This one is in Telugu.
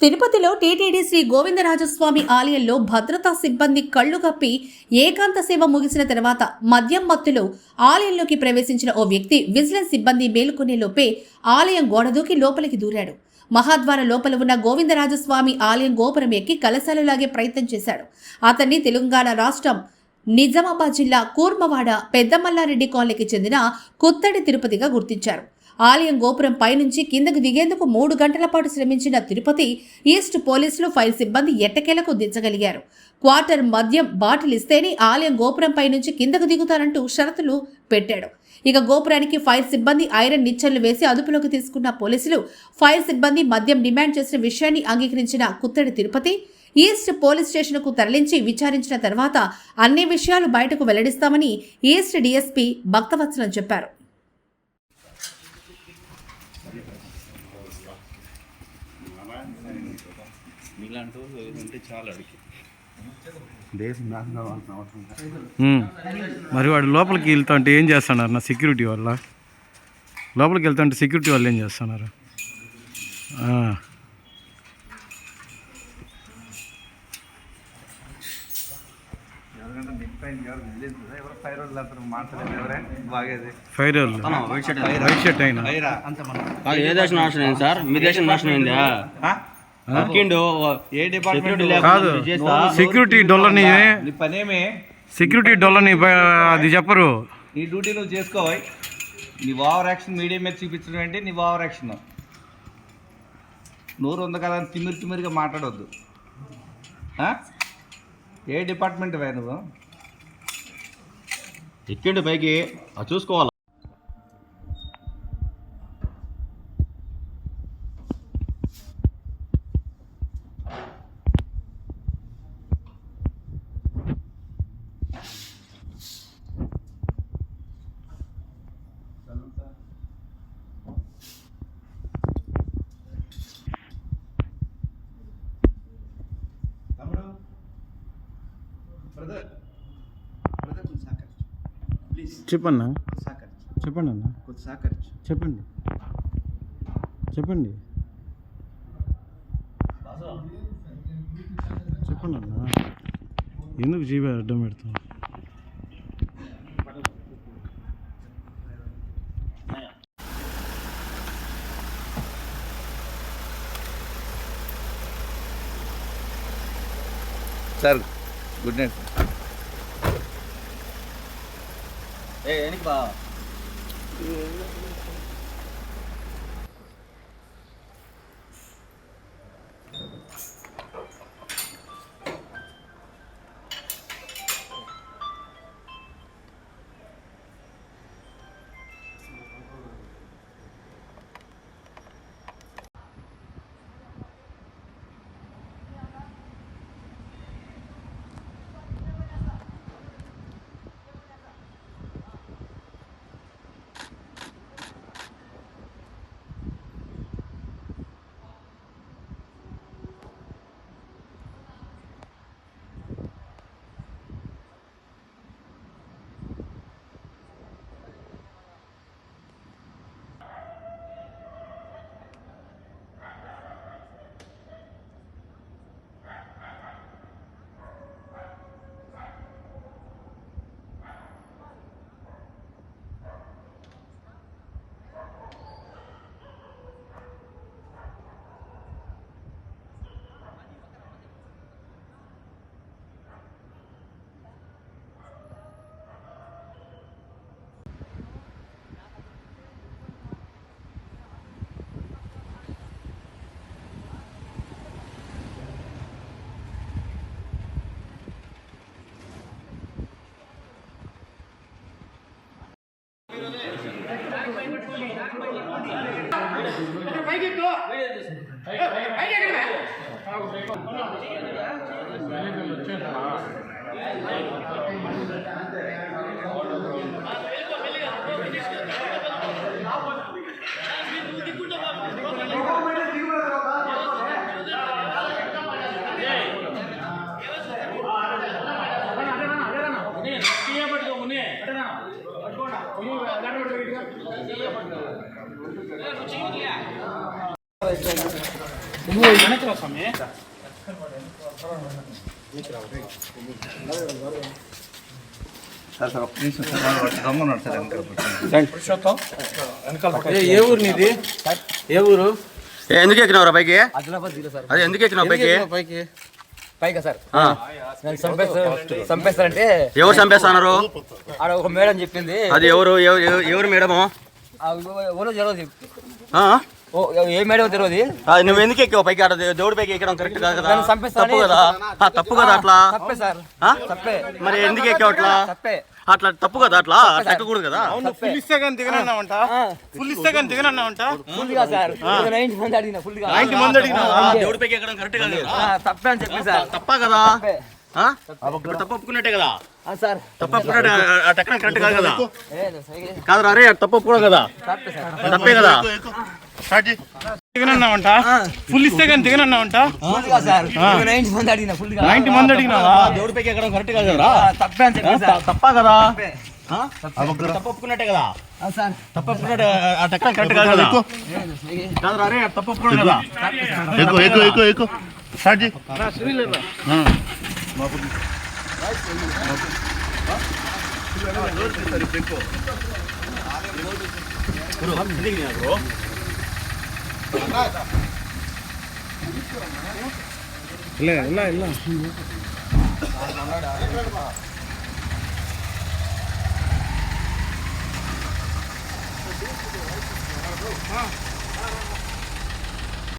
తిరుపతిలో టీటీడీ శ్రీ గోవిందరాజస్వామి ఆలయంలో భద్రతా సిబ్బంది కళ్లు కప్పి ఏకాంత సేవ ముగిసిన తర్వాత మద్యం మత్తులో ఆలయంలోకి ప్రవేశించిన ఓ వ్యక్తి విజిలెన్స్ సిబ్బంది మేలుకునే లోపే ఆలయం గోడదూకి లోపలికి దూరాడు. మహాద్వార లోపల ఉన్న గోవిందరాజస్వామి ఆలయం గోపురం ఎక్కి కలశాలలాగే ప్రయత్నం చేశాడు. అతన్ని తెలంగాణ రాష్ట్రం నిజామాబాద్ జిల్లా కూర్మవాడ పెద్దమల్లారెడ్డి కాలనీకి చెందిన కుత్తడి తిరుపతిగా గుర్తించారు. ఆలయం గోపురం పైనుంచి కిందకు దిగేందుకు 3 గంటల పాటు శ్రమించిన తిరుపతి ఈస్ట్ పోలీసులు ఫైర్ సిబ్బంది ఎట్టకేలకు దించగలిగారు. క్వార్టర్ మద్యం బాటిల్ ఇస్తేనే ఆలయం గోపురం పైనుంచి కిందకు దిగుతారంటూ షరతులు పెట్టాడు. ఇక గోపురానికి ఫైర్ సిబ్బంది ఐరన్ నిచ్చెనలు వేసి అదుపులోకి తీసుకున్న పోలీసులు ఫైర్ సిబ్బంది మద్యం డిమాండ్ చేసిన విషయాన్ని అంగీకరించిన కుత్తడి తిరుపతి ఈస్ట్ పోలీస్ స్టేషన్కు తరలించి విచారించిన తర్వాత అన్ని విషయాలు బయటకు వెల్లడిస్తామని ఈస్ట్ డీఎస్పీ భక్తవత్సలం చెప్పారు. మరి వాడు లోపలికి వెళ్తా అంటే ఏం చేస్తున్నారు? నా సెక్యూరిటీ వల్ల లోపలికి వెళ్తా అంటే సెక్యూరిటీ వాళ్ళు ఏం చేస్తున్నారు? ఫైర్ వైట్ షర్ట్ అయినా ఏ దేశం నాశనం అయింది సార్? మీ దేశం నాశనం అయిందా? ఏ డిపార్ట్మెంట్ కాదు, సెక్యూరిటీ డొల్లని సెక్యూరిటీ డొల్లని అది చెప్పరు. నీ డ్యూటీ నువ్వు చేసుకోవాలి. నీ ఓవర్ యాక్షన్ మీడియా మీద చూపించడం ఏంటి? నీ ఓవర్ యాక్షన్ నోరు ఉంది కదా తిమిరిగా మాట్లాడవద్దు. ఏ డిపార్ట్మెంట్ వే నువ్వు? ఎక్కిండు పైకి చూసుకోవాలి. చెప్పన్నా చెప్పండి అన్న చెప్పండి చెప్పండి చెప్పండి అన్న. ఎందుకు జీవే అడ్డం పెడతాం? Sir good night. ఎనికి బా నువ్వు వెనక సార్ సార్ ఒక్క నిమిషం సార్ గమ్మున్నాడు సార్ వెనకాల ఏ ఊరు నీది? ఏ ఊరు? ఎందుకు ఎక్కినావు పైకి? ఆదిలాబాద్ జిల్లా సార్. అదే ఎందుకు ఎక్కినావు పైకి? పైకా సార్? నేను చంపేస్తారంటే ఎవరు చంపేస్తున్నారు? ఆడ ఒక మేడం చెప్పింది. అది ఎవరు మేడము? ఎవరో తెలియదు. ఆ? ఏ మేడం తెలియదు. అది నువ్వు ఎందుకు ఎక్కావు పైకి? ఆడ దేవుడి పైకి ఎక్కడం కరెక్ట్ కాదు కదా, నన్ను చంపేస్తానని- తప్పు కదా. తప్పు కదా అట్లా. తప్పే సార్, ఆ? తప్పే. మరి ఎందుకు ఎక్కావు అట్లా? తప్పే. అట్లా తప్పు కదా, అట్లా ఎక్కకూడదు కదా. ఫుల్ ఇస్తే కానీ దిగనన్నావంట. ఫుల్ ఇస్తే కానీ దిగనన్నావంట. ఫుల్గా సార్ 90 మంది అడిగిన ఫుల్గా 90 మంది అడిగినావా? దేవుడి పైకి ఎక్కడం కరెక్ట్ కాదు కదా. తప్పే అని చెప్పి సార్. తప్పా కదా? తప్పే. ఆ? ఇప్పుడు తప్పు ఒప్పుకున్నట్టే కదా. సార్ తప్పు ఒప్పుకున్నట్టే, అటు ఎక్కడం కరెక్ట్ కాదు కదా. ఏ, కాదు రే, అటు తప్పు ఒప్పుకోవడం కదా. తప్పే సార్. తప్పే కదా. దిగనన్నావంట. ఫుల్ ఇస్తే కానీ దిగనన్నావంట. ఫుల్గా సార్ 90 మంది అడిగిన ఫుల్గా 90 మంది అడిగినావా? దేవుడి పైకి ఎక్కడం కరెక్ట్ కాదు కదా. తప్పే అని చెప్పి సార్. తప్పా కదా. తప్పే. ఆ? తప్పు ఒప్పుకున్నట్టే కదా. సార్ తప్పు ఒప్పుకున్నట్టే, అటు ఎక్కడం కరెక్ట్ కాదు కదా. కాదు రే, అటు తప్పు ఒప్పుకోవడం కదా. ಇಲ್ಲ ಇಲ್ಲ